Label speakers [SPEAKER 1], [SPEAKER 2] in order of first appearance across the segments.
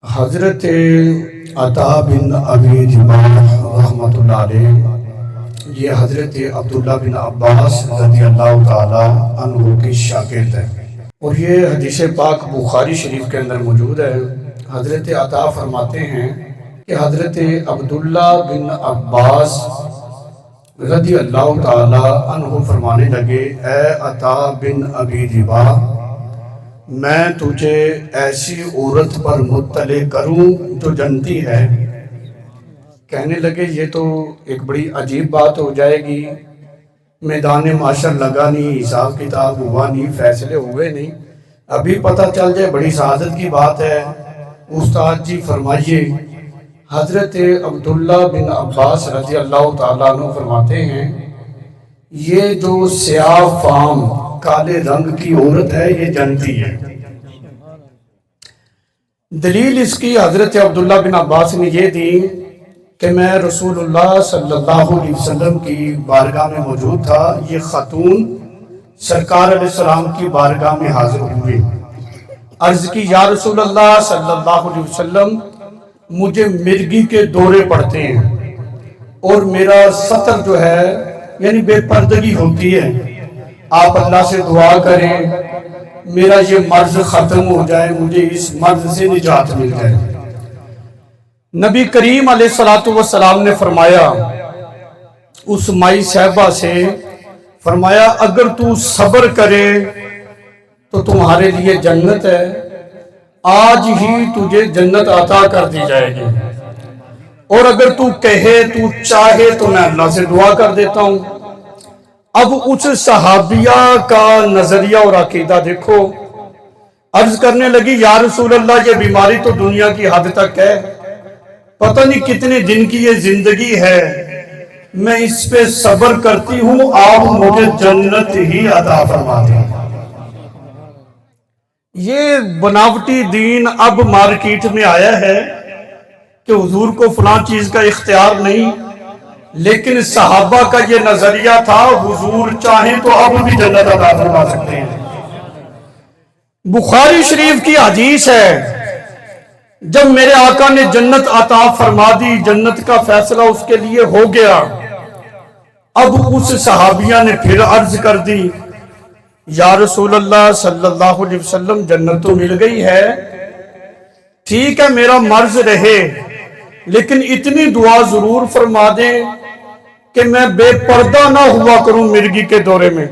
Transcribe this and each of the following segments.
[SPEAKER 1] حضرت عطا بن ابی رباح رحمۃ اللہ علیہ، یہ حضرت عبداللہ بن عباس رضی اللہ تعالی عنہ کی شاگرد ہے، اور یہ حدیث پاک بخاری شریف کے اندر موجود ہے۔ حضرت عطا فرماتے ہیں کہ حضرت عبداللہ بن عباس رضی اللہ تعالی عنہ فرمانے لگے، اے عطا بن ابی رباح، میں تجھے ایسی عورت پر مطلع کروں جو جنتی ہے۔ کہنے لگے یہ تو ایک بڑی عجیب بات ہو جائے گی، میدان معاشر لگا نہیں، حساب کتاب ہوا نہیں، فیصلے ہوئے نہیں، ابھی پتہ چل جائے، بڑی سعادت کی بات ہے۔ استاد جی فرمائیے۔ حضرت عبداللہ بن عباس رضی اللہ تعالیٰ عنہ فرماتے ہیں، یہ جو سیاہ فام کالے رنگ کی عورت ہے یہ جنتی ہے۔ دلیل اس کی حضرت عبداللہ بن عباس نے یہ دی کہ میں رسول اللہ صلی اللہ علیہ وسلم کی بارگاہ میں موجود تھا، یہ خاتون سرکار علیہ السلام کی بارگاہ میں حاضر ہوئی، عرض کی یا رسول اللہ صلی اللہ علیہ وسلم، مجھے مرگی کے دورے پڑتے ہیں اور میرا سطر جو ہے یعنی بے پردگی ہوتی ہے، آپ اللہ سے دعا کریں میرا یہ مرض ختم ہو جائے، مجھے اس مرض سے نجات مل جائے۔ نبی کریم علیہ السلام نے فرمایا اس مائی صاحبہ سے، فرمایا اگر تو صبر کرے تو تمہارے لیے جنت ہے، آج ہی تجھے جنت عطا کر دی جائے گی، اور اگر تو کہے تو چاہے تو میں اللہ سے دعا کر دیتا ہوں۔ اب اس صحابیہ کا نظریہ اور عقیدہ دیکھو، عرض کرنے لگی یا رسول اللہ یہ بیماری تو دنیا کی حد تک ہے، پتہ نہیں کتنے دن کی یہ زندگی ہے، میں اس پہ صبر کرتی ہوں، آپ مجھے جنت ہی عطا فرما دیں۔ یہ بناوٹی دین اب مارکیٹ میں آیا ہے کہ حضور کو فلاں چیز کا اختیار نہیں، لیکن صحابہ کا یہ نظریہ تھا حضور چاہیں تو اب بھی جنت عطا فرما سکتے ہیں۔ بخاری شریف کی حدیث ہے، جب میرے آقا نے جنت عطا فرما دی، جنت کا فیصلہ اس کے لیے ہو گیا، اب اس صحابیہ نے پھر عرض کر دی یا رسول اللہ صلی اللہ علیہ وسلم جنت تو مل گئی ہے، ٹھیک ہے میرا مرض رہے، لیکن اتنی دعا ضرور فرما دیں کہ میں بے پردہ نہ ہوا کروں مرگی کے دورے میں۔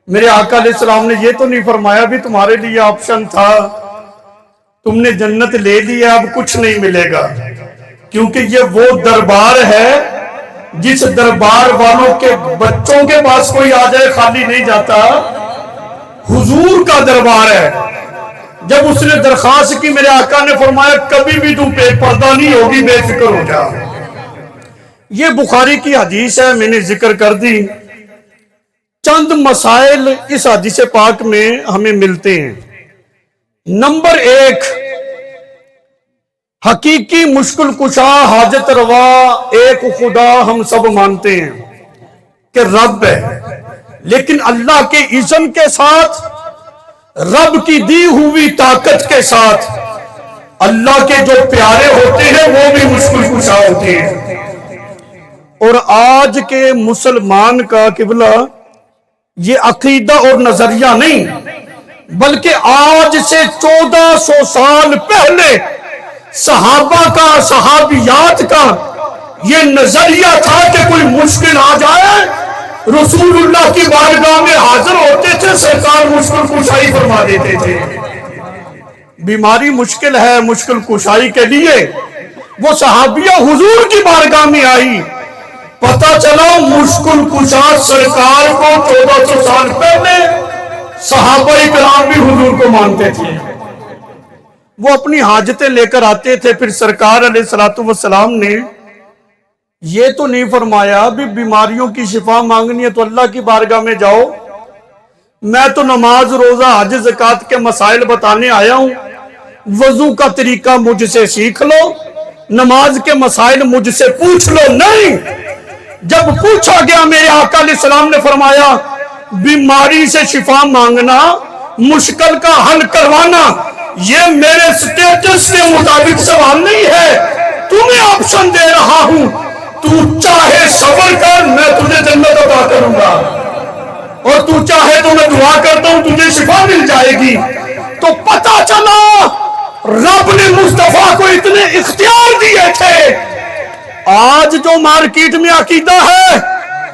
[SPEAKER 1] میرے آقا علیہ السلام نے یہ تو نہیں فرمایا بھی تمہارے لیے آپشن تھا، تم نے جنت لے لی ہے اب کچھ نہیں ملے گا، کیونکہ یہ وہ دربار ہے جس دربار والوں کے بچوں کے پاس کوئی آ جائے خالی نہیں جاتا، حضور کا دربار ہے۔ جب اس نے درخواست کی میرے آقا نے فرمایا کبھی بھی تو بے پردہ نہیں ہوگی، بے فکر ہو جا۔ یہ بخاری کی حدیث ہے، میں نے ذکر کر دی۔ چند مسائل اس حدیث پاک میں ہمیں ملتے ہیں۔ نمبر 1، حقیقی مشکل کشا حاجت روا ایک خدا ہم سب مانتے ہیں کہ رب ہے، لیکن اللہ کے اذن کے ساتھ، رب کی دی ہوئی طاقت کے ساتھ اللہ کے جو پیارے ہوتے ہیں وہ بھی مشکل کشا ہوتے ہیں۔ اور آج کے مسلمان کا قبلہ یہ عقیدہ اور نظریہ نہیں، بلکہ آج سے 1400 سال پہلے صحابہ کا، صحابیات کا یہ نظریہ تھا کہ کوئی مشکل آ جائے رسول اللہ کی بارگاہ میں حاضر ہوتے تھے، سرکار مشکل کشائی فرما دیتے تھے۔ بیماری مشکل ہے، مشکل کشائی کے لیے وہ صحابیہ حضور کی بارگاہ میں آئی، پتہ چلا مشکل کشا سرکار کو 1400 سال پہلے صحابہ کرام بھی حضور کو مانتے تھے۔ وہ اپنی حاجتیں لے کر آتے تھے، پھر سرکار علیہ السلام نے یہ تو نہیں فرمایا بھی بیماریوں کی شفا مانگنی ہے تو اللہ کی بارگاہ میں جاؤ، میں تو نماز روزہ حج زکوٰۃ کے مسائل بتانے آیا ہوں، وضو کا طریقہ مجھ سے سیکھ لو، نماز کے مسائل مجھ سے پوچھ لو۔ نہیں، جب پوچھا گیا میرے آقا علیہ السلام نے فرمایا بیماری سے شفا مانگنا، مشکل کا حل کروانا یہ میرے سٹیٹس کے مطابق سوال نہیں ہے، تمہیں آپشن دے رہا ہوں، تو چاہے صبر کر میں تجھے جنت عطا کروں گا، اور تو چاہے تو میں دعا کرتا ہوں تجھے شفا مل جائے گی۔ تو پتہ چلا رب نے مصطفیٰ کو اتنے اختیار دیے تھے۔ آج جو مارکیٹ میں عقیدہ ہے،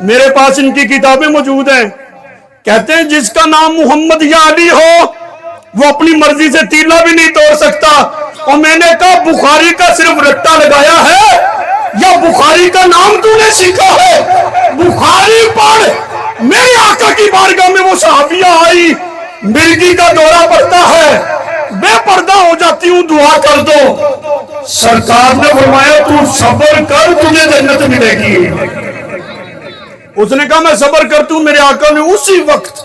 [SPEAKER 1] میرے پاس ان کی کتابیں موجود ہیں، کہتے ہیں جس کا نام محمد یا علی ہو وہ اپنی مرضی سے تیلا بھی نہیں توڑ سکتا۔ اور میں نے کہا بخاری کا صرف رٹا لگایا ہے یا بخاری کا نام تو نے سیکھا ہے؟ بخاری پڑھ۔ میرے آقا کی بارگاہ میں وہ صحابیہ آئی، مرگی کا دورہ پڑتا ہے، بے پردہ ہو جاتی ہوں، دعا کر دو۔ سرکار نے فرمایا تو صبر کر تجھے جنت ملے گی۔ اس نے کہا میں صبر کرتی ہوں، میرے آقا نے اسی وقت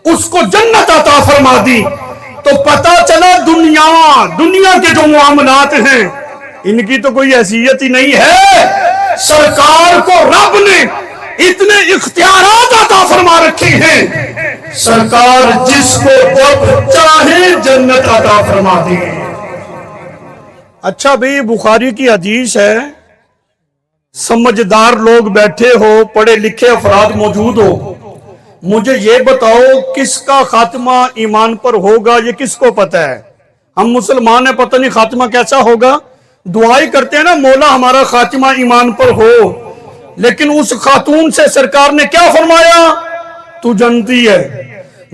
[SPEAKER 1] اس کو جنت عطا فرما دی۔ تو پتا چلا دنیا کے جو معاملات ہیں ان کی تو کوئی حیثیت ہی نہیں ہے، سرکار کو رب نے اتنے اختیارات عطا فرما رکھے ہیں، سرکار جس کو جب چاہے جنت عطا فرما دی۔ اچھا بھئی بخاری کی حدیث ہے، سمجھدار لوگ بیٹھے ہو، پڑھے لکھے افراد موجود ہو، مجھے یہ بتاؤ کس کا خاتمہ ایمان پر ہوگا، یہ کس کو پتہ ہے؟ ہم مسلمان ہیں، پتہ نہیں خاتمہ کیسا ہوگا، دعائی کرتے ہیں نا مولا ہمارا خاتمہ ایمان پر ہو، لیکن اس خاتون سے سرکار نے کیا فرمایا؟ تو جانتی ہے۔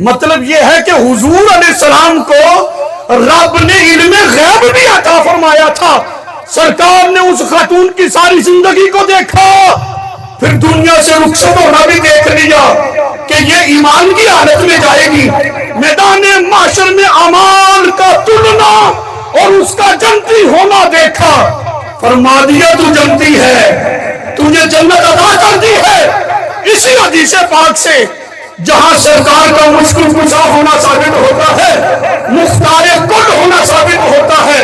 [SPEAKER 1] مطلب یہ ہے کہ حضور علیہ السلام کو رب نے علم غیب بھی عطا فرمایا تھا۔ سرکار نے اس خاتون کی ساری زندگی کو دیکھا، پھر دنیا سے رخصت ہونا بھی دیکھ لیا کہ یہ ایمان کی حالت میں جائے گی، میدان معاشر میں اعمال کا تلنا اور اس کا جنتی ہونا دیکھا، فرما دیا تو جنتی ہے، تجھے جنت عطا کر دی ہے۔ اسی حدیث پاک سے جہاں سرکار کا مشکل کشا ہونا ثابت ہوتا ہے، مختار کل ہونا ثابت ہوتا ہے،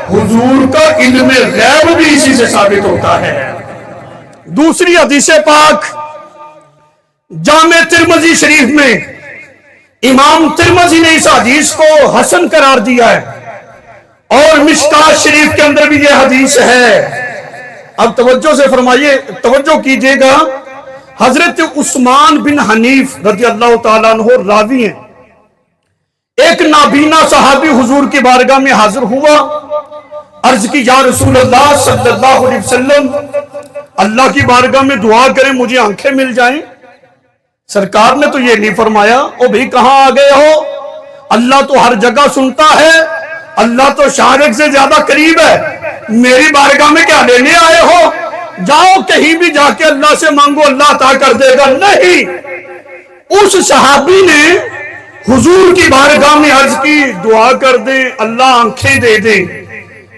[SPEAKER 1] حضور کا علم غیب بھی اسی سے ثابت ہوتا ہے۔ دوسری حدیث پاک جامع ترمذی شریف میں امام ترمذی نے اس حدیث کو حسن قرار دیا ہے، اور مشکات شریف کے اندر بھی یہ حدیث ہے۔ اب توجہ سے فرمائیے، توجہ کیجئے گا، حضرت عثمان بن حنیف رضی اللہ تعالیٰ عنہ راوی ہیں، ایک نابینا صحابی حضور کی بارگاہ میں حاضر ہوا، عرض کی یا رسول اللہ صلی اللہ علیہ وسلم اللہ کی بارگاہ میں دعا کریں مجھے آنکھیں مل جائیں۔ سرکار نے تو یہ نہیں فرمایا او بھئی کہاں آ گئے ہو، اللہ تو ہر جگہ سنتا ہے، اللہ تو شارق سے زیادہ قریب ہے، میری بارگاہ میں کیا لینے آئے ہو، جاؤ کہیں بھی جا کے اللہ سے مانگو اللہ عطا کر دے گا۔ نہیں، اس صحابی نے حضور کی بارگاہ میں عرض کی دعا کر دیں اللہ آنکھیں دے دے۔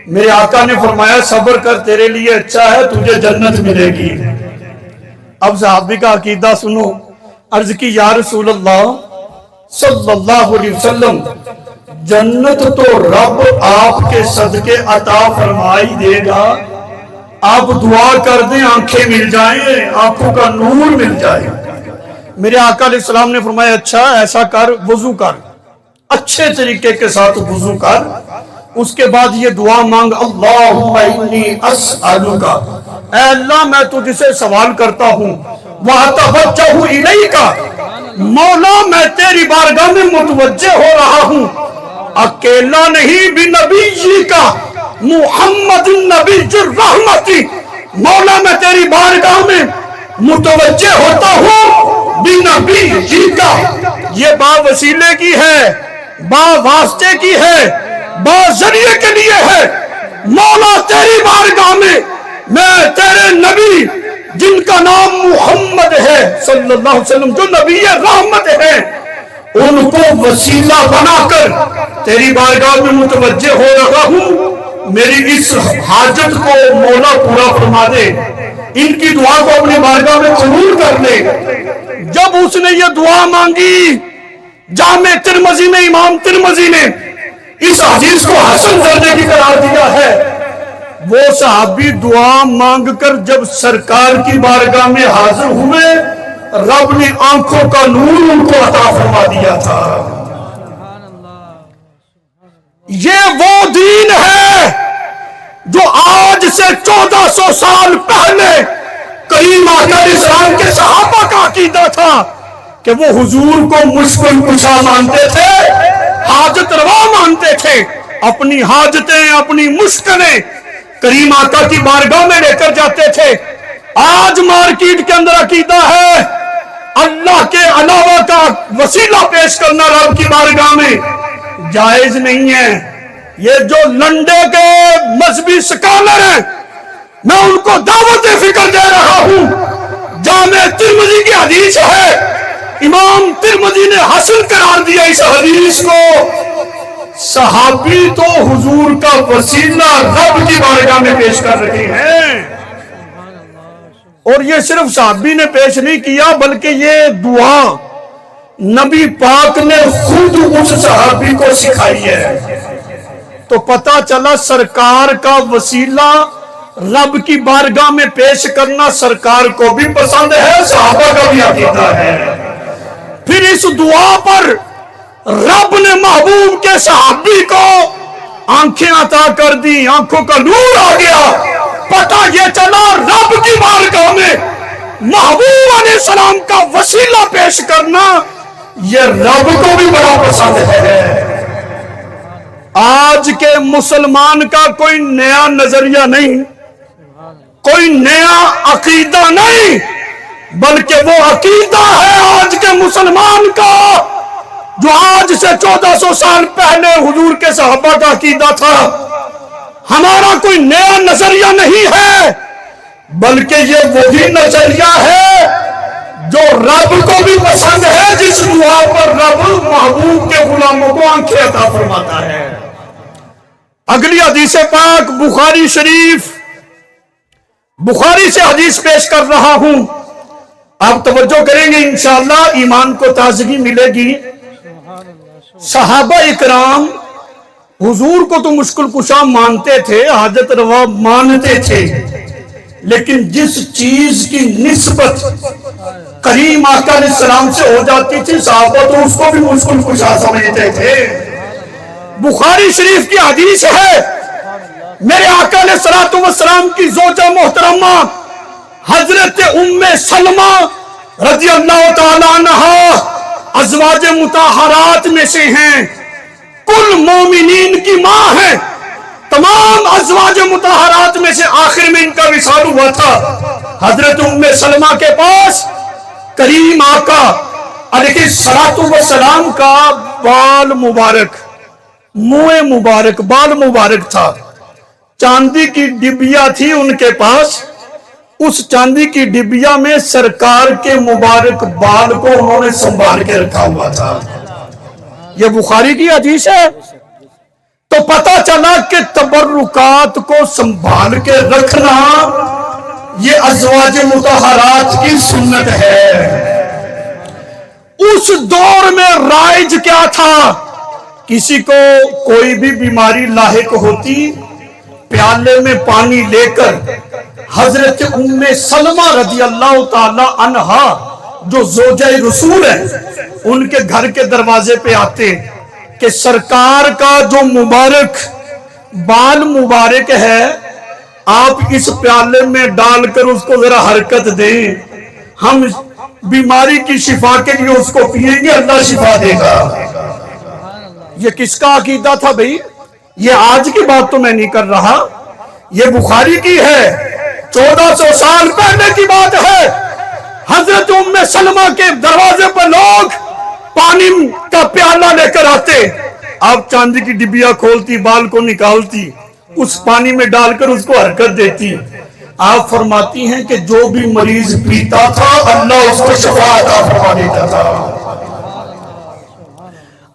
[SPEAKER 1] میرے آقا نے فرمایا صبر کر تیرے لیے اچھا ہے، تجھے جنت ملے گی۔ اب صحابی کا عقیدہ سنو، عرض کی یا رسول اللہ صلی اللہ علیہ وسلم جنت تو رب آپ کے صدقے عطا فرمائی دے گا، آپ دعا کر دیں آنکھیں مل جائیں، آنکھوں کا نور مل جائے۔ میرے آقا علیہ السلام نے فرمایا اچھا ایسا کر، وضو کر، اچھے طریقے کے ساتھ وضو کر، اس کے بعد یہ دعا مانگ اللہم انی اسألک، اے اللہ میں تجھ سے سوال کرتا ہوں، وَأَتَوَجَّهُ إِلَيْكَ، مولا میں تیری بارگاہ میں متوجہ ہو رہا ہوں، اکیلا نہیں بنبی کا محمد النبی الرحمت، مولا میں تیری بارگاہ میں متوجہ ہوتا ہوں بنبی کا، یہ با وسیلے کی ہے، با واسطے کی ہے، با ذریعے کے لیے ہے، مولا تیری بارگاہ میں تیرے نبی جن کا نام محمد ہے صلی اللہ علیہ وسلم جو نبی رحمت ہے، ان کو وسیلہ بنا کر تیری بارگاہ میں متوجہ ہو رہا ہوں، میری اس حاجت کو مولا پورا فرما دے، ان کی دعا کو اپنی بارگاہ میں قبول کر لے۔ جب اس نے یہ دعا مانگی، جامع ترمذی میں امام ترمذی نے اس حدیث کو حسن درجے کی قرار دیا ہے، وہ صحابی دعا مانگ کر جب سرکار کی بارگاہ میں حاضر ہوئے، رب نے آنکھوں کا نور ان کو عطا فرما دیا تھا۔ یہ وہ دین ہے جو آج سے 1400 سال پہلے کریم آقا علیہ السلام کے صحابہ کا عقیدہ تھا کہ وہ حضور کو مشکل کشا مانتے تھے، حاجت روا مانتے تھے، اپنی حاجتیں اپنی مشکلیں کریم آقا کی بارگاہ میں لے کر جاتے تھے۔ آج مارکیٹ کے اندر عقیدہ ہے اللہ کے علاوہ کا وسیلہ پیش کرنا رب کی بارگاہ میں جائز نہیں ہے۔ یہ جو لنڈے کے مذہبی سکالر ہیں میں ان کو دعوت فکر دے رہا ہوں، جامع ترمذی کی حدیث ہے، امام ترمذی نے حسن قرار دیا اس حدیث کو، صحابی تو حضور کا وسیلہ رب کی بارگاہ میں پیش کر رہے ہیں۔ اور یہ صرف صحابی نے پیش نہیں کیا بلکہ یہ دعا نبی پاک نے خود اس صحابی کو سکھائی ہے۔ تو پتہ چلا سرکار کا وسیلہ رب کی بارگاہ میں پیش کرنا سرکار کو بھی پسند ہے، صحابہ کا بھی عقیدہ ہے۔ پھر اس دعا پر رب نے محبوب کے صحابی کو آنکھیں عطا کر دی، آنکھوں کا نور آ گیا، پتہ یہ چلا رب کی بارگاہ میں محبوب علیہ السلام کا وسیلہ پیش کرنا یہ رب کو بھی بڑا پسند ہے۔ آج کے مسلمان کا کوئی نیا نظریہ نہیں، کوئی نیا عقیدہ نہیں، بلکہ وہ عقیدہ ہے آج کے مسلمان کا جو آج سے 1400 سال پہلے حضور کے صحابہ کا عقیدہ تھا۔ ہمارا کوئی نیا نظریہ نہیں ہے بلکہ یہ وہی نظریہ ہے جو رب کو بھی پسند ہے، جس دعا پر رب محبوب کے غلاموں کو آنکھیں عطا فرماتا ہے۔ اگلی حدیث پاک بخاری شریف، بخاری سے حدیث پیش کر رہا ہوں، آپ توجہ کریں گے انشاءاللہ ایمان کو تازگی ملے گی۔ صحابہ اکرام حضور کو تو مشکل کشا مانتے تھے، حاجت روا مانتے تھے، لیکن جس چیز کی نسبت کریم آقا علیہ السلام سے ہو جاتی تھی صحابہ تو اس کو بھی مشکل کشا سمجھتے تھے۔ بخاری شریف کی حدیث ہے، میرے آقا علیہ السلام کی زوجہ محترمہ حضرت ام سلمہ رضی اللہ تعالی عنہا ازواج مطہرات میں سے ہیں، کل مومنین کی ماں ہیں، تمام ازواج مطہرات میں سے آخر میں ان کا وصال ہوا تھا۔ حضرت ام سلمہ کے پاس کریم آقا علیہ السلام کا بال مبارک، منہ مبارک، بال مبارک تھا، چاندی کی ڈبیا تھی ان کے پاس، اس چاندی کی ڈبیا میں سرکار کے مبارک بال کو انہوں نے سنبھال کے رکھا ہوا تھا۔ یہ بخاری کی حدیث ہے۔ تو پتہ چلا کہ تبرکات کو سنبھال کے رکھنا یہ ازواج مطہرات کی سنت ہے۔ اس دور میں رائج کیا تھا؟ کسی کو کوئی بھی بیماری لاحق ہوتی، پیالے میں پانی لے کر حضرت ام سلمہ رضی اللہ تعالی عنہا جو زوجہ رسول ہیں ان کے گھر کے دروازے پہ آتے کہ سرکار کا جو مبارک بال مبارک ہے آپ اس پیالے میں ڈال کر اس کو ذرا حرکت دیں، ہم بیماری کی شفا کے لیے اس کو پیئیں گے، اللہ شفا دے گا۔ یہ کس کا عقیدہ تھا بھئی؟ یہ آج کی بات تو میں نہیں کر رہا، یہ بخاری کی ہے، 1400 سال پہلے کی بات ہے۔ حضرت ام سلمہ کے دروازے پر لوگ پانی کا پیالہ لے کر آتے، آپ چاندی کی ڈبیا کھولتی، بال کو نکالتی، اس پانی میں ڈال کر اس کو حرکت دیتی۔ آپ فرماتی ہیں کہ جو بھی مریض پیتا تھا اللہ اس کو شفا عطا فرما دیتا تھا۔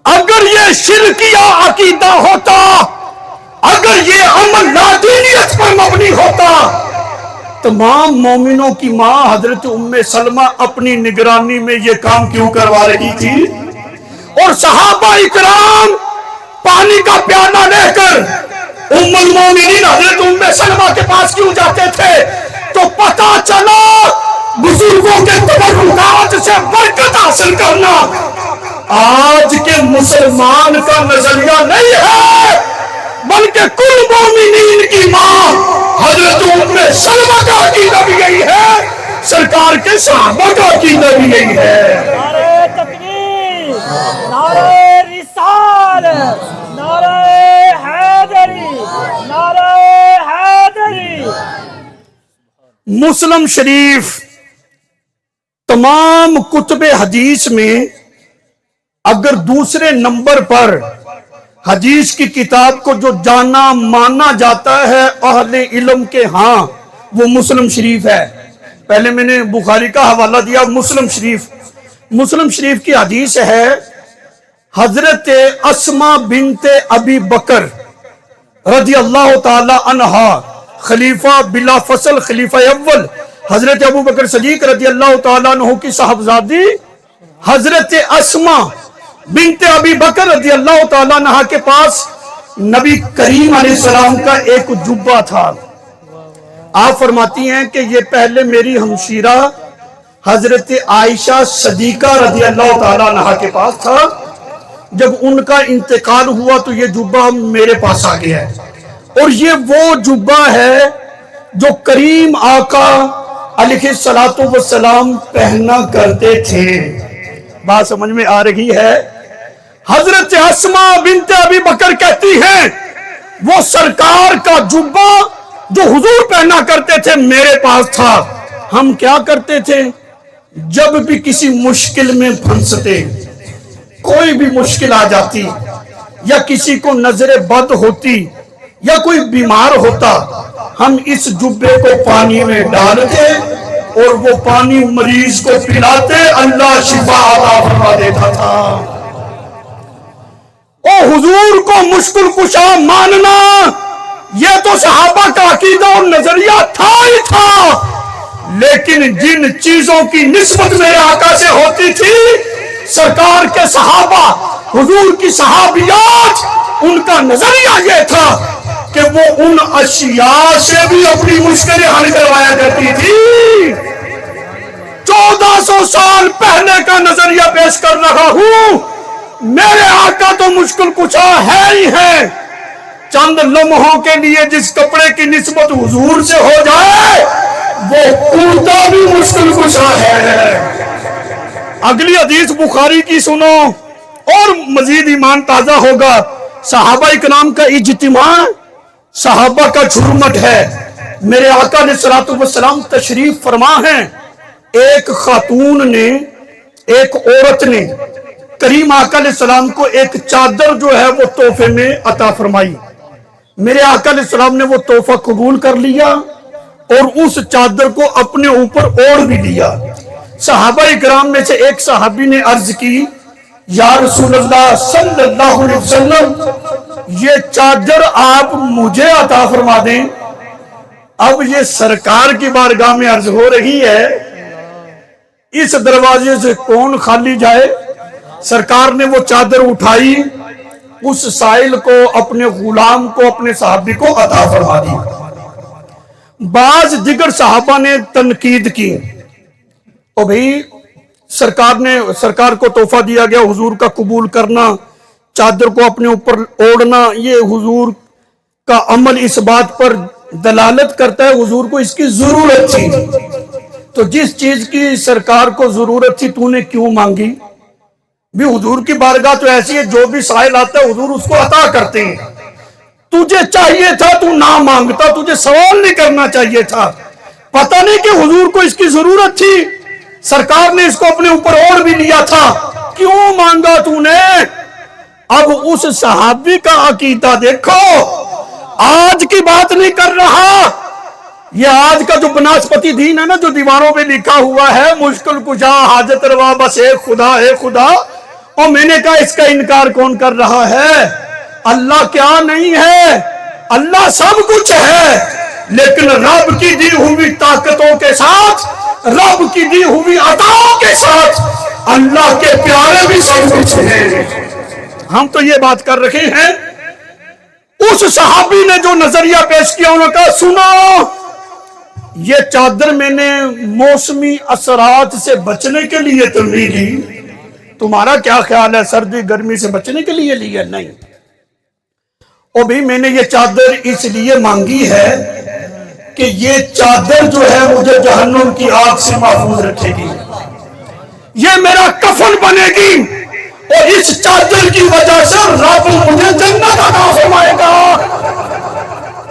[SPEAKER 1] اگر یہ شرکیہ عقیدہ ہوتا، اگر یہ عمل لادینیت پر مبنی ہوتا، تمام مومنوں کی ماں حضرت ام سلمہ اپنی نگرانی میں یہ کام کیوں کروا رہی تھی؟ اور صحابہ اکرام پانی کا پیالہ لے کر ام المومنین حضرت ام سلمہ کے پاس کیوں جاتے تھے؟ تو پتہ چلا بزرگوں کے تبرکات سے برکت حاصل کرنا آج کے مسلمان کا نظریہ نہیں ہے۔ بلکہ کل مومنین کی ماں حضرت ام سلمہ کا عقیدہ بھی یہی ہے، سرکار کے صحابہ کا عقیدہ بھی یہی ہے۔
[SPEAKER 2] نعرہ تکبیر، نعرہ رسالت، نعرہ حیدری، نعرہ حیدری۔
[SPEAKER 1] مسلم شریف تمام کتب حدیث میں اگر دوسرے نمبر پر حدیث کی کتاب کو جو جانا مانا جاتا ہے اہل علم کے ہاں، وہ مسلم شریف ہے۔ پہلے میں نے بخاری کا حوالہ دیا، مسلم شریف کی حدیث ہے، حضرت اسماء بنت ابی بکر رضی اللہ تعالی عنہا، خلیفہ بلا فصل، خلیفہ اول حضرت ابو بکر صدیق رضی اللہ تعالیٰ عنہ کی صاحبزادی حضرت اسماء بنت ابی بکر رضی اللہ تعالیٰ عنہ کے پاس نبی کریم علیہ السلام کا ایک جبہ تھا۔ آپ فرماتی ہیں کہ یہ پہلے میری ہمشیرہ حضرت عائشہ صدیقہ رضی اللہ تعالیٰ عنہ کے پاس تھا، جب ان کا انتقال ہوا تو یہ جبہ میرے پاس آ گیا ہے، اور یہ وہ جبہ ہے جو کریم آقا علیہ السلام پہنا کرتے تھے۔ بات سمجھ میں آ رہی ہے؟ حضرت اسماء بنت ابی بکر کہتی ہیں وہ سرکار کا جبہ جو حضور پہنا کرتے تھے میرے پاس تھا۔ ہم کیا کرتے تھے؟ جب بھی کسی مشکل میں پھنستے، کوئی بھی مشکل آ جاتی، یا کسی کو نظر بد ہوتی، یا کوئی بیمار ہوتا، ہم اس جبے کو پانی میں ڈالتے اور وہ پانی مریض کو پلاتے، اللہ شفا عطا فرما دیتا تھا۔ او حضور کو مشکل کشا ماننا، یہ تو صحابہ کا عقیدہ اور نظریہ تھا ہی تھا، لیکن جن چیزوں کی نسبت میرے آقا سے ہوتی تھی، سرکار کے صحابہ، حضور کی صحابیات، ان کا نظریہ یہ تھا کہ وہ ان اشیاء سے بھی اپنی مشکلیں حل کروایا کرتی تھی۔ 1400 سال پہلے کا نظریہ پیش کر رہا ہوں، میرے آقا تو مشکل کشا ہے ہی ہے، چند لمحوں کے لیے جس کپڑے کی نسبت حضور سے ہو جائے وہ کرتا بھی مشکل کشا ہے۔ اگلی حدیث بخاری کی سنو اور مزید ایمان تازہ ہوگا۔ صحابہ اکرام کا اجتماع صحابہ کا جھرمٹ ہے۔ میرے آقا علیہ السلام تشریف فرما ہیں، ایک خاتون نے، ایک عورت نے کریم آقا علیہ السلام کو ایک چادر جو ہے وہ تحفے میں عطا فرمائی۔ میرے آقا علیہ السلام نے وہ تحفہ قبول کر لیا اور اس چادر کو اپنے اوپر اوڑھ بھی لیا۔ صحابہ اکرام میں سے ایک صحابی نے عرض کی، یا رسول اللہ صلی اللہ علیہ وسلم، یہ چادر آپ مجھے عطا فرما دیں۔ اب یہ سرکار کی بارگاہ میں عرض ہو رہی ہے، اس دروازے سے کون خالی جائے؟ سرکار نے وہ چادر اٹھائی، اس سائل کو، اپنے غلام کو، اپنے صحابی کو عطا فرما دی۔ بعض دیگر صحابہ نے تنقید کی، او بھئی سرکار کو تحفہ دیا گیا، حضور کا قبول کرنا، چادر کو اپنے اوپر اوڑھنا، یہ حضور کا عمل اس بات پر دلالت کرتا ہے حضور کو اس کی ضرورت تھی۔ تو جس چیز کی سرکار کو ضرورت تھی تو نے کیوں مانگی؟ بھی حضور کی بارگاہ تو ایسی ہے، جو بھی سائل آتا ہے حضور اس کو عطا کرتے ہیں۔ تجھے چاہیے تھا تو نہ مانگتا، تجھے سوال نہیں کرنا چاہیے تھا۔ پتہ نہیں کہ حضور کو اس کی ضرورت تھی، سرکار نے اس کو اپنے اوپر اوڑھ بھی لیا تھا، کیوں مانگا تو نے؟ اب اس صحابی کا عقیدہ دیکھو، آج کی بات نہیں کر رہا، یہ آج کا جو بناسپتی دین ہے نا، جو دیواروں پہ لکھا ہوا ہے، مشکل کشا حاجت روا بس ایک خدا ہے خدا، اور میں نے کہا اس کا انکار کون کر رہا ہے؟ اللہ کیا نہیں ہے؟ اللہ سب کچھ ہے، لیکن رب کی دی ہوئی طاقتوں کے ساتھ، رب کی دی ہوئی عطاؤں کے ساتھ اللہ کے پیارے بھی سب کچھ ہیں۔ ہم تو یہ بات کر رہے ہیں، اس صحابی نے جو نظریہ پیش کیا، انہوں نے کہا سنو، یہ چادر میں نے موسمی اثرات سے بچنے کے لیے تو نہیں لی، تمہارا کیا خیال ہے سردی گرمی سے بچنے کے لیے لی ہے؟ نہیں۔ اور بھی میں نے یہ چادر اس لیے مانگی ہے کہ یہ چادر جو ہے مجھے جہنم کی آگ سے محفوظ رکھے گی، یہ میرا کفن بنے گی، اور اس چادر کی وجہ سے رب مجھے جنت عطا فرمائے گا۔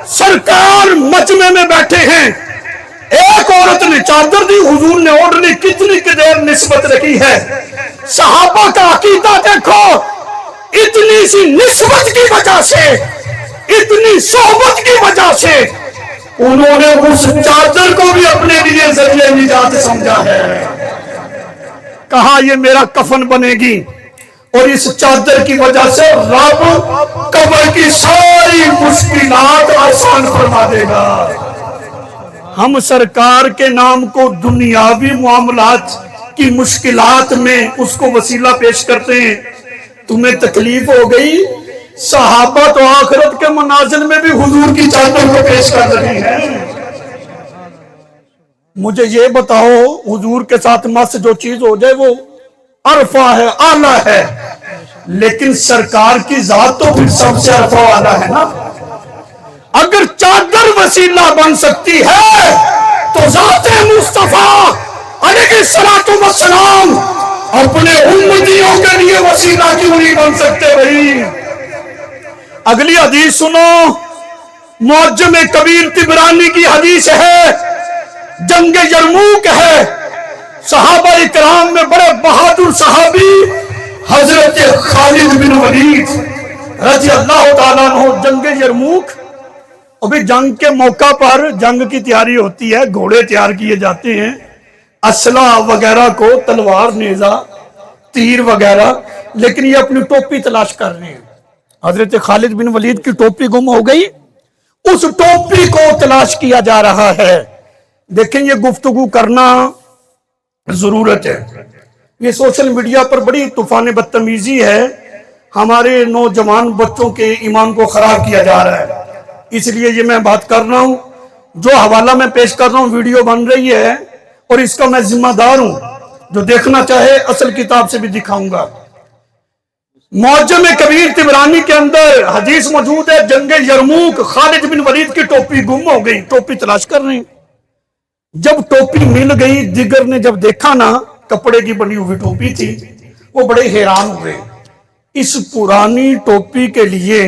[SPEAKER 1] سرکار مجمع میں بیٹھے ہیں، ایک عورت نے چادر دی، حضور نے اوڑھنی کتنی دیر نسبت رکھی ہے۔ صحابہ کا عقیدہ دیکھو، اتنی سی نسبت کی وجہ سے، اتنی صحبت کی وجہ سے انہوں نے اس چادر کو بھی اپنے لیے ذریعہ نجات سمجھا ہے۔ کہا یہ میرا کفن بنے گی، اور اس چادر کی وجہ سے رب قبر کی ساری مشکلات آسان فرما دے گا۔ ہم سرکار کے نام کو دنیاوی معاملات کی مشکلات میں اس کو وسیلہ پیش کرتے ہیں۔ تمہیں تکلیف ہو گئی، صحابہ تو آخرت کے منازل میں بھی حضور کی چادر کو پیش کر رہے ہیں۔ مجھے یہ بتاؤ، حضور کے ساتھ مس جو چیز ہو جائے وہ عرفہ ہے، اعلیٰ ہے، لیکن سرکار کی ذات تو پھر سب سے عرفہ والا ہے نا۔ اگر چادر وسیلہ بن سکتی ہے تو ذات مصطفیٰ علیہ السلام اپنے امتیوں کے لیے وسیلہ کیوں نہیں بن سکتے بھائی؟ اگلی حدیث سنو، معجم کبیر طبرانی کی حدیث ہے، جنگ یرموک ہے، صحابہ اکرام میں بڑے بہادر صحابی حضرت خالد بن ولید رضی اللہ تعالیٰ عنہ جنگ یرموک۔ ابھی جنگ کے موقع پر جنگ کی تیاری ہوتی ہے، گھوڑے تیار کیے جاتے ہیں، اسلحہ وغیرہ کو، تلوار، نیزہ، تیر وغیرہ، لیکن یہ اپنی ٹوپی تلاش کر رہے ہیں۔ حضرت خالد بن ولید کی ٹوپی گم ہو گئی، اس ٹوپی کو تلاش کیا جا رہا ہے۔ دیکھیں یہ گفتگو کرنا ضرورت ہے۔ یہ سوشل میڈیا پر بڑی طوفان بدتمیزی ہے، ہمارے نوجوان بچوں کے ایمان کو خراب کیا جا رہا ہے، اس لیے یہ میں بات کر رہا ہوں۔ جو حوالہ میں پیش کر رہا ہوں ویڈیو بن رہی ہے اور اس کا میں ذمہ دار ہوں، جو دیکھنا چاہے اصل کتاب سے بھی دکھاؤں گا۔ معجم کبیر طبرانی کے اندر حدیث موجود ہے، جنگ یرموک، خالد بن ولید کی ٹوپی گم ہو گئی، ٹوپی تلاش کر رہے ہیں۔ جب ٹوپی مل گئی، دیگر نے جب دیکھا نا، کپڑے کی بنی ہوئی ٹوپی تھی، وہ بڑے حیران ہوئے، اس پرانی ٹوپی کے لیے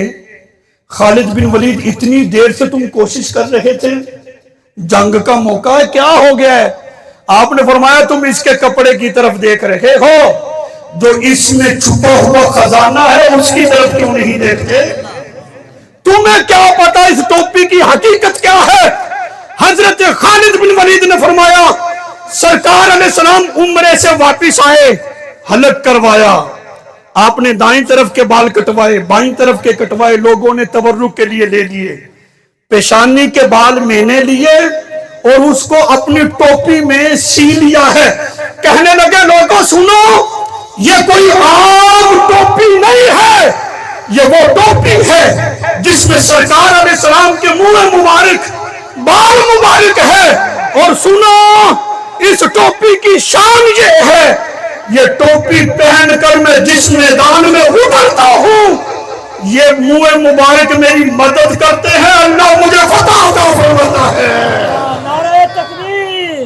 [SPEAKER 1] خالد بن ولید اتنی دیر سے تم کوشش کر رہے تھے، جنگ کا موقع ہے، کیا ہو گیا ہے؟ آپ نے فرمایا تم اس کے کپڑے کی طرف دیکھ رہے ہو، جو اس میں چھپا ہوا خزانہ ہے اس کی طرف کیوں نہیں دیکھتے؟ تمہیں کیا پتا اس ٹوپی کی حقیقت کیا ہے؟ حضرت خالد بن ولید نے فرمایا، سرکار علیہ السلام عمرے سے واپس آئے، حلق کروایا، آپ نے دائیں طرف کے بال کٹوائے، بائیں طرف کے کٹوائے، لوگوں نے تبرک کے لیے لے لیے، پیشانی کے بال میں نے لیے اور اس کو اپنی ٹوپی میں سی لیا ہے۔ کہنے لگے لوگوں سنو، یہ کوئی عام ٹوپی نہیں ہے، یہ وہ ٹوپی ہے جس میں سرکار علیہ السلام کے منہ مبارک، بال مبارک ہے، اور سنو اس ٹوپی کی شان یہ ہے، یہ ٹوپی پہن کر میں جس میدان میں اترتا ہوں، یہ منہ مبارک میری مدد کرتے ہیں، اللہ مجھے فتح عطا فرماتا ہے۔
[SPEAKER 2] نعرہ تکبیر،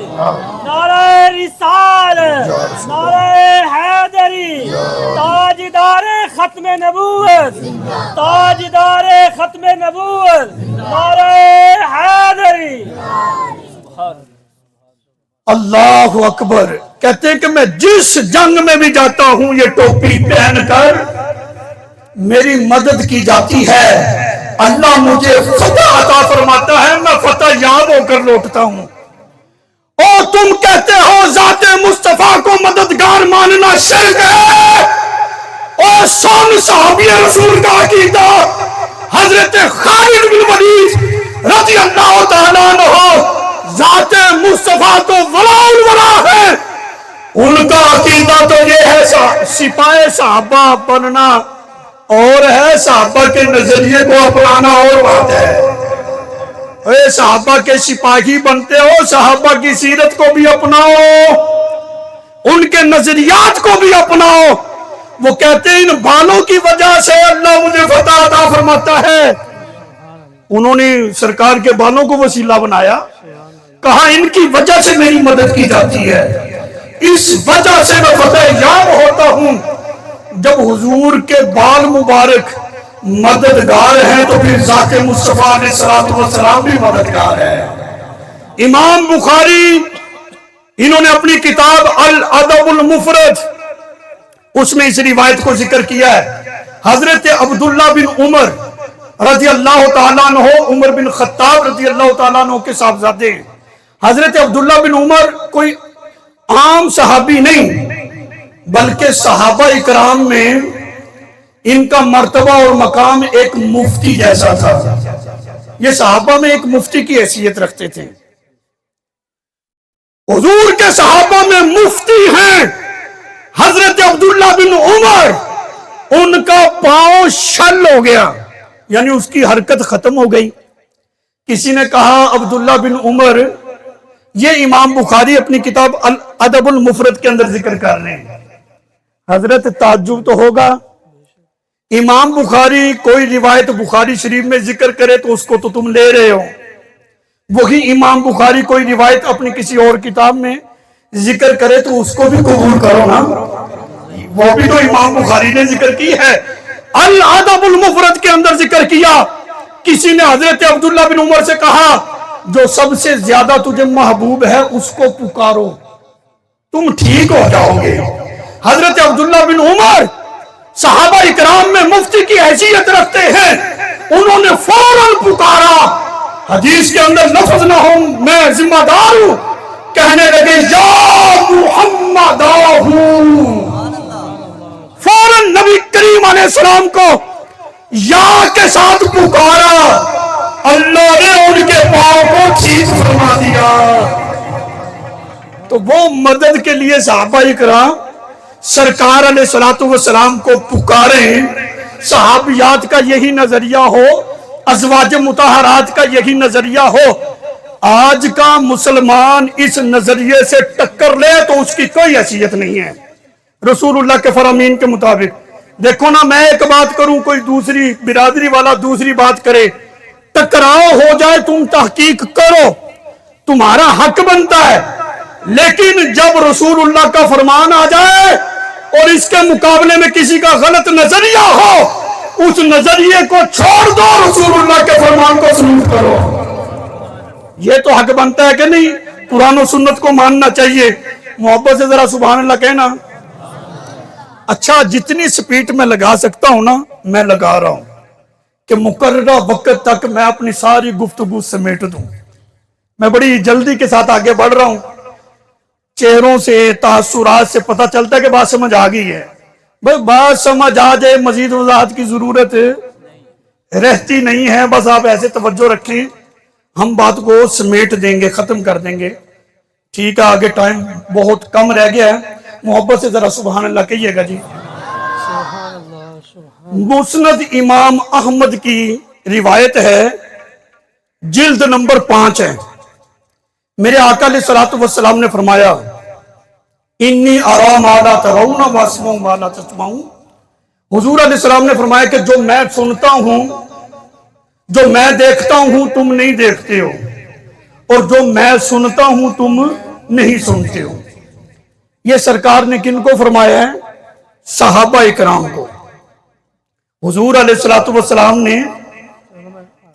[SPEAKER 2] نعرہ رسالت، نعرہ حیدری، تاجدار ختم نبوت، تاجدار ختم نبوت، نعرہ حیدری۔
[SPEAKER 1] اللہ اکبر۔ کہتے ہیں کہ میں جس جنگ میں بھی جاتا ہوں یہ ٹوپی پہن کر میری مدد کی جاتی ہے، اللہ مجھے فتح عطا فرماتا ہے، میں فتح یاب ہو کر لوٹتا ہوں۔ اور تم کہتے ہو ذات مصطفیٰ کو مددگار ماننا شرک ہے، اور سن صحابی رسول کا عقیدہ حضرت خالد بن ولید رضی اللہ تعالیٰ عنہ ذات مصطفیٰ تو ولا الولا ہے، ان کا عقیدہ تو یہ ہے سپاہ صحابہ بننا اور ہے، صحابہ کے نظریے کو اپنانا اور بات ہے۔ اے صحابہ کے سپاہی بنتے ہو، صحابہ کی سیرت کو بھی اپناؤ، ان کے نظریات کو بھی اپناؤ، وہ کہتے ہیں ان بالوں کی وجہ سے اللہ مجھے فتح عطا فرماتا ہے. انہوں نے سرکار کے بالوں کو وسیلہ بنایا, کہا ان کی وجہ سے میری مدد کی جاتی ہے, اس وجہ سے میں فتح یاب ہوتا ہوں. جب حضور کے بال مبارک مددگار ہیں تو پھر ذات مصطفیٰ علیہ الصلوۃ والسلام بھی مددگار ہے. امام بخاری انہوں نے اپنی کتاب الادب المفرد اس میں اس روایت کو ذکر کیا ہے. حضرت عبداللہ بن عمر رضی اللہ تعالیٰ عنہ, عمر بن خطاب رضی اللہ تعالیٰ عنہ کے صاحبزادے ہیں. حضرت عبداللہ بن عمر کوئی عام صحابی نہیں بلکہ صحابہ اکرام میں ان کا مرتبہ اور مقام ایک مفتی جیسا تھا. یہ صحابہ میں ایک مفتی کی حیثیت رکھتے تھے. حضور کے صحابہ میں مفتی ہیں حضرت عبداللہ بن عمر. ان کا پاؤں شل ہو گیا, یعنی اس کی حرکت ختم ہو گئی. کسی نے کہا عبداللہ بن عمر, یہ امام بخاری اپنی کتاب الادب المفرد کے اندر ذکر کر رہے ہیں. حضرت تعجب تو ہوگا, امام بخاری کوئی روایت بخاری شریف میں ذکر کرے تو اس کو تو تم لے رہے ہو, وہی امام بخاری کوئی روایت اپنی کسی اور کتاب میں ذکر کرے تو اس کو بھی قبول کرو نا, وہ بھی تو امام بخاری نے ذکر کی ہے. الادب المفرد کے اندر ذکر کیا. کسی نے حضرت عبداللہ بن عمر سے کہا, جو سب سے زیادہ تجھے محبوب ہے اس کو پکارو, تم ٹھیک ہو جاؤ گے. حضرت عبداللہ بن عمر صحابہ اکرام میں مفتی کی حیثیت رکھتے ہیں, انہوں نے فوراً پکارا. حدیث کے اندر لفظ نہ ہوں میں ذمہ دار ہوں, کہنے لگے یا محمد آہو. فوراً نبی کریم علیہ السلام کو یا کے ساتھ پکارا. اللہ نے ان کے پاؤں کو ٹھیک فرما دیا. تو وہ مدد کے لیے صحابہ اکرام سرکار علیہ الصلوۃ والسلام کو پکاریں. صحابیات کا یہی نظریہ ہو, ازواج مطہرات کا یہی نظریہ ہو. آج کا مسلمان اس نظریے سے ٹکر لے تو اس کی کوئی حیثیت نہیں ہے رسول اللہ کے فرامین کے مطابق. دیکھو نا, میں ایک بات کروں, کوئی دوسری برادری والا دوسری بات کرے, ٹکراؤ ہو جائے, تم تحقیق کرو, تمہارا حق بنتا ہے. لیکن جب رسول اللہ کا فرمان آ جائے اور اس کے مقابلے میں کسی کا غلط نظریہ ہو, اس نظریے کو چھوڑ دو, رسول اللہ کے فرمان کو سلوک کرو. یہ تو حق بنتا ہے کہ نہیں؟ قرآن و سنت کو ماننا چاہیے. محبت سے ذرا سبحان اللہ کہنا. اچھا, جتنی سپیٹ میں لگا سکتا ہوں نا میں لگا رہا ہوں کہ مقررہ وقت تک میں اپنی ساری گفتگو سمیٹ دوں. میں بڑی جلدی کے ساتھ آگے بڑھ رہا ہوں. چہروں سے تاثرات سے پتہ چلتا ہے کہ بات سمجھ آ گئی ہے. بھئی بات سمجھ آ جائے, مزید وضاحت کی ضرورت رہتی نہیں ہے. بس آپ ایسے توجہ رکھیں, ہم بات کو سمیٹ دیں گے, ختم کر دیں گے. ٹھیک ہے, آگے ٹائم بہت کم رہ گیا ہے. محبت سے ذرا سبحان اللہ کہیے گا جی. مسند امام احمد کی روایت ہے, جلد نمبر 5 ہے. میرے آقا علیہ الصلوۃ والسلام نے فرمایا, انی ارا ما لا ترون واسمع ما لا تسمعون. حضور علیہ السلام نے فرمایا کہ جو میں سنتا ہوں, جو میں دیکھتا ہوں تم نہیں دیکھتے ہو, اور جو میں سنتا ہوں تم نہیں سنتے ہو. یہ سرکار نے کن کو فرمایا ہے؟ صحابہ اکرام کو. حضور علیہ الصلوۃ والسلام نے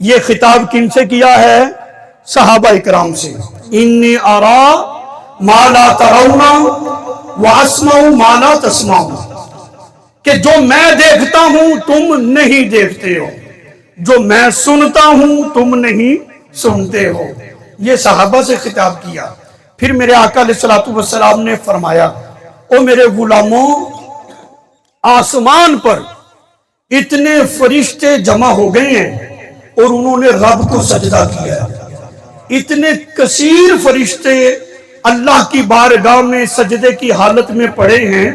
[SPEAKER 1] یہ خطاب کن سے کیا ہے؟ صحابہ اکرام سے. انی ارا ما لا ترون واسمع ما لا تسمعون, کہ جو میں دیکھتا ہوں تم نہیں دیکھتے ہو, جو میں سنتا ہوں تم نہیں سنتے ہو. یہ صحابہ سے خطاب کیا. پھر میرے آقا علیہ الصلوۃ والسلام نے فرمایا, او میرے غلاموں, آسمان پر اتنے فرشتے جمع ہو گئے ہیں اور انہوں نے رب کو سجدہ کیا. اتنے کثیر فرشتے اللہ کی بارگاہ میں سجدے کی حالت میں پڑے ہیں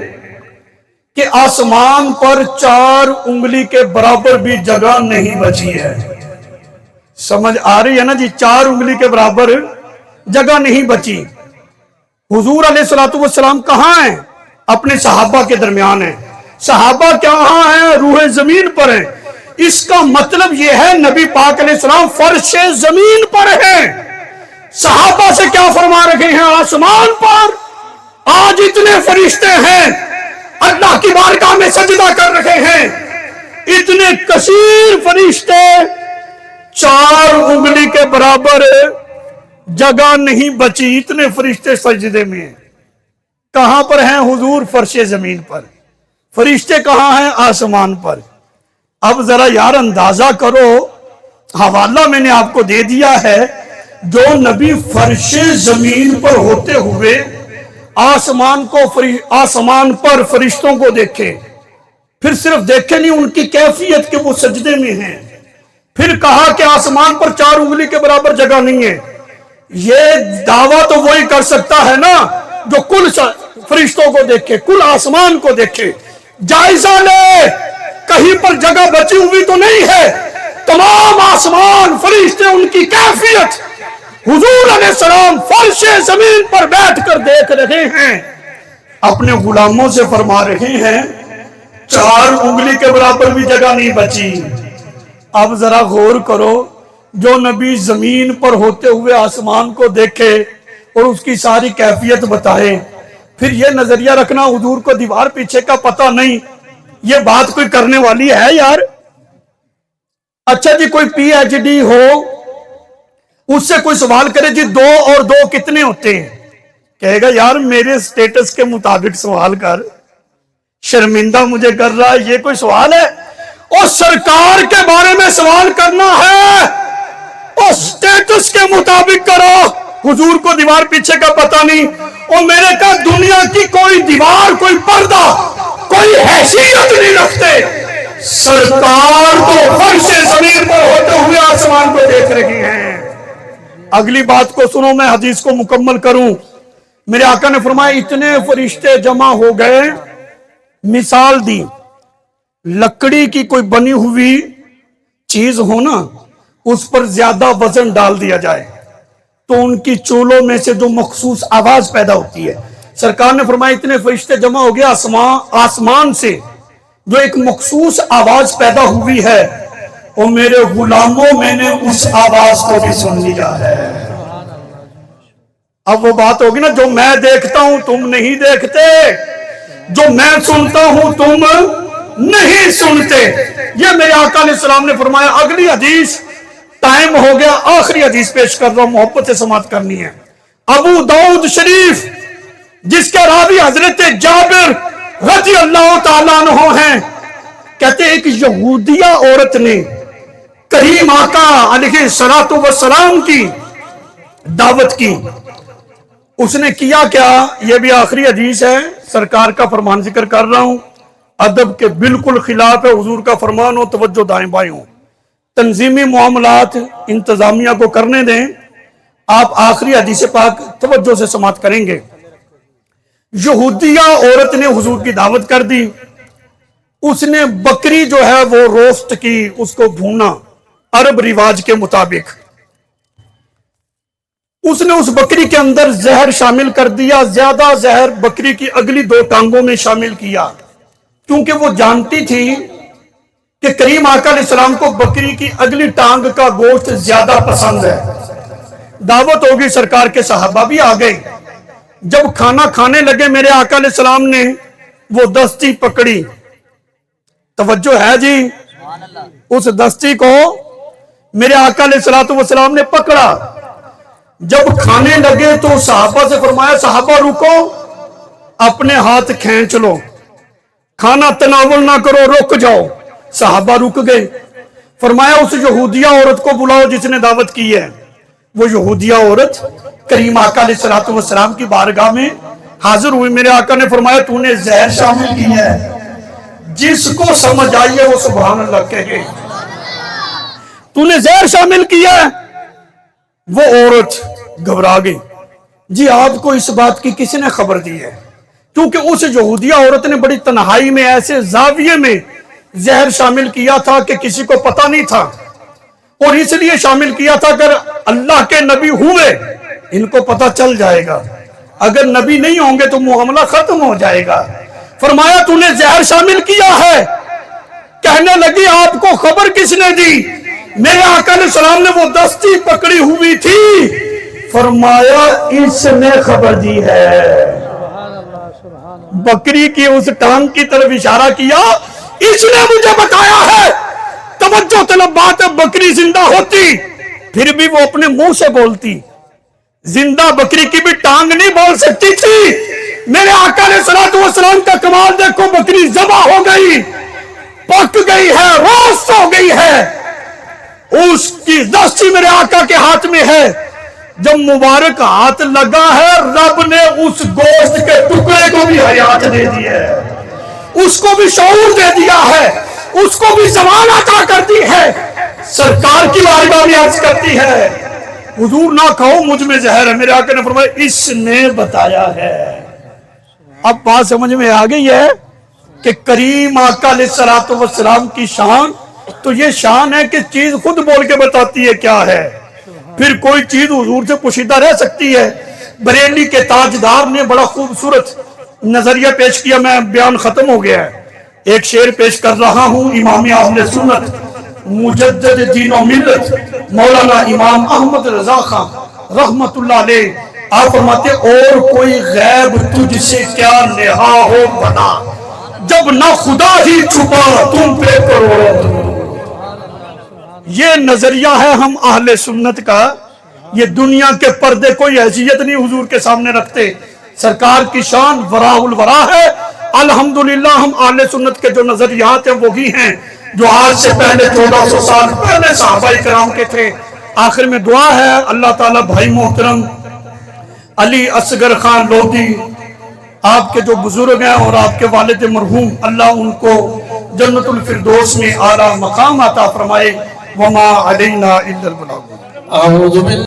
[SPEAKER 1] کہ آسمان پر 4 انگلی کے برابر بھی جگہ نہیں بچی ہے. سمجھ آ رہی ہے نا جی؟ 4 انگلی کے برابر جگہ نہیں بچی. حضور علیہ الصلوۃ والسلام کہاں ہیں؟ اپنے صحابہ کے درمیان ہیں. صحابہ کہاں ہیں؟ روح زمین پر ہیں۔ اس کا مطلب یہ ہے نبی پاک علیہ السلام فرش زمین پر ہیں۔ صحابہ سے کیا فرما رکھے ہیں؟ آسمان پر۔ آج اتنے فرشتے ہیں اللہ کی بارگاہ میں سجدہ کر رکھے ہیں، اتنے کثیر فرشتے، 4 انگلی کے برابر جگہ نہیں بچی، اتنے فرشتے سجدے میں ہیں۔ کہاں پر ہیں حضور؟ فرش زمین پر۔ فرشتے کہاں ہیں؟ آسمان پر۔ اب ذرا یار اندازہ کرو، حوالہ میں نے آپ کو دے دیا ہے، جو نبی فرش زمین پر ہوتے ہوئے آسمان پر فرشتوں کو دیکھے، پھر صرف دیکھے نہیں، ان کی کیفیت کہ وہ سجدے میں ہیں، پھر کہا کہ آسمان پر 4 انگلی کے برابر جگہ نہیں ہے۔ یہ دعویٰ تو وہی کر سکتا ہے نا جو کل فرشتوں کو دیکھے، کل آسمان کو دیکھے۔ جائزہ لے، کہیں پر جگہ بچی ہوئی تو نہیں ہے، تمام آسمان فرشتے ان کی کیفیت حضور علیہ السلام فرش زمین پر بیٹھ کر دیکھ رہے ہیں، اپنے غلاموں سے فرما رہے ہیں 4 انگلی کے برابر بھی جگہ نہیں بچی۔ اب ذرا غور کرو، جو نبی زمین پر ہوتے ہوئے آسمان کو دیکھے اور اس کی ساری کیفیت بتائے، پھر یہ نظریہ رکھنا حضور کو دیوار پیچھے کا پتہ نہیں، یہ بات کوئی کرنے والی ہے یار؟ اچھا جی، کوئی پی ایچ ڈی ہو، اس سے کوئی سوال کرے جی 2 اور 2 کتنے ہوتے ہیں، کہے گا یار میرے سٹیٹس کے مطابق سوال کر، شرمندہ مجھے کر رہا ہے، یہ کوئی سوال ہے؟ اور سرکار کے بارے میں سوال کرنا ہے اور سٹیٹس کے مطابق کرو، حضور کو دیوار پیچھے کا پتہ نہیں۔ اور میرے کہا دنیا کی کوئی دیوار، کوئی پردہ، کوئی حیثیت نہیں رکھتے، سرکار تو فرش زمین پر ہوتے ہوئے آسمان کو دیکھ رہی ہیں۔ اگلی بات کو سنو، میں حدیث کو مکمل کروں۔ میرے آقا نے فرمایا اتنے فرشتے جمع ہو گئے، مثال دی، لکڑی کی کوئی بنی ہوئی چیز ہو نا، اس پر زیادہ وزن ڈال دیا جائے تو ان کی چولوں میں سے جو مخصوص آواز پیدا ہوتی ہے، سرکار نے فرمایا اتنے فرشتے جمع ہو گئے، آسمان سے جو ایک مخصوص آواز پیدا ہوئی ہے، اور میرے غلاموں میں نے اس آواز کو بھی سن لیا ہے۔ اب وہ بات ہوگی نا، جو میں دیکھتا ہوں تم نہیں دیکھتے، جو میں سنتا ہوں تم نہیں سنتے، یہ میرے آقا علیہ السلام نے فرمایا۔ اگلی حدیث، ٹائم ہو گیا، آخری حدیث پیش کر رہا ہوں، محبت سے سماعت کرنی ہے۔ ابو داؤد شریف، جس کے راوی حضرت جابر رضی اللہ تعالیٰ عنہ ہیں، کہتے ایک یہودیہ عورت نے کریم آقا علیہ السلام کی دعوت کی۔ اس نے کیا کیا؟ یہ بھی آخری حدیث ہے، سرکار کا فرمان ذکر کر رہا ہوں، ادب کے بالکل خلاف ہے، حضور کا فرمان ہو، توجہ دائیں بائیں ہو، تنظیمی معاملات انتظامیہ کو کرنے دیں، آپ آخری حدیث پاک توجہ سے سماعت کریں گے۔ یہودیہ عورت نے حضور کی دعوت کر دی، اس نے بکری جو ہے وہ روسٹ کی، اس کو بھونا عرب رواج کے مطابق، اس نے اس بکری کے اندر زہر شامل کر دیا، زیادہ زہر بکری کی اگلی 2 ٹانگوں میں شامل کیا، کیونکہ وہ جانتی تھی کہ کریم آقا علیہ السلام کو بکری کی اگلی ٹانگ کا گوشت زیادہ پسند ہے۔ دعوت ہوگی، سرکار کے صحابہ بھی آ گئے۔ جب کھانا کھانے لگے، میرے آقا علیہ السلام نے وہ دستی پکڑی، توجہ ہے جی، اس دستی کو میرے آقا علیہ السلام نے پکڑا۔ جب کھانے لگے تو صحابہ سے فرمایا صحابہ رکو، اپنے ہاتھ کھینچ لو، کھانا تناول نہ کرو، رک جاؤ۔ صحابہ رک گئے۔ فرمایا اس یہودیہ عورت کو بلاؤ جس نے دعوت کی ہے۔ وہ یہودیہ عورت کریم آقا علیہ السلام کی بارگاہ میں حاضر ہوئی۔ میرے آقا نے فرمایا تو نے زہر شامل کی ہے، جس کو سمجھ آئیے وہ سبحان اللہ کہے، تو نے زہر شامل کیا ہے۔ وہ عورت گھبرا گئی، جی آپ کو اس بات کی کسی نے خبر دی ہے؟ کیونکہ اس یہودیہ عورت نے بڑی تنہائی میں ایسے زاویے میں زہر شامل کیا تھا کہ کسی کو پتہ نہیں تھا، اور اس لیے شامل کیا تھا اگر اللہ کے نبی ہوئے ان کو پتہ چل جائے گا، اگر نبی نہیں ہوں گے تو معاملہ ختم ہو جائے گا۔ فرمایا تو نے زہر شامل کیا ہے؟ کہنے لگی آپ کو خبر کس نے دی؟ میرے آقا علیہ السلام نے وہ دستی پکڑی ہوئی تھی، فرمایا اس نے خبر دی ہے۔ بکری کی اس ٹانگ کی طرف اشارہ کیا، اس نے مجھے بتایا ہے۔ توجہ طلب بات ہے، بکری زندہ ہوتی پھر بھی وہ اپنے منہ سے بولتی، زندہ بکری کی بھی ٹانگ نہیں بول سکتی تھی۔ میرے آقا علیہ السلام کا کمال دیکھو، بکری ذبح ہو گئی، پک گئی ہے، روسٹ ہو گئی ہے، اس کی دستی میرے آقا کے ہاتھ میں ہے۔ جب مبارک ہاتھ لگا ہے، رب نے اس گوشت کے ٹکڑے کو بھی حیات دے دی ہے، اس کو بھی شعور دے دیا ہے، اس کو بھی زبان عطا کر دی ہے۔ سرکار کی بارگاہ میں عرض کرتی ہے، حضور نہ کہو مجھ میں زہر ہے، میرے آقا نے فرمایا اس نے بتایا ہے۔ اب بات سمجھ میں آ گئی ہے کہ کریم آقا علیہ السلام کی شان تو یہ شان ہے کہ چیز خود بول کے بتاتی ہے کیا ہے، پھر کوئی چیز حضور سے پوشیدہ رہ سکتی ہے۔ بریلی کے تاجدار نے بڑا خوبصورت نظریہ پیش کیا، میں بیان ختم ہو گیا ہے، ایک شعر پیش کر رہا ہوں۔ امام اہل سنت مجدد دین و ملت مولانا امام احمد رضا خان رحمت اللہ علیہ، آپ فرماتے اور کوئی غیب تجھ سے کیا نہا ہو بنا، جب نہ خدا ہی چھپا تم پہ کروڑوں۔ یہ نظریہ ہے ہم اہل سنت کا، یہ دنیا کے پردے کوئی حیثیت نہیں حضور کے سامنے رکھتے، سرکار کی شان وراء الورا ہے۔ الحمدللہ ہم اہل سنت کے جو نظریات ہیں وہی ہیں جو آج سے پہلے 1400 سال پہلے صحابہ کرام کے تھے۔ آخر میں دعا ہے، اللہ تعالیٰ بھائی محترم علی اصغر خان لودھی آپ کے جو بزرگ ہیں اور آپ کے والد مرحوم، اللہ ان کو جنت الفردوس میں اعلیٰ مقام عطا فرمائے۔ وما علینا الا البلاغ۔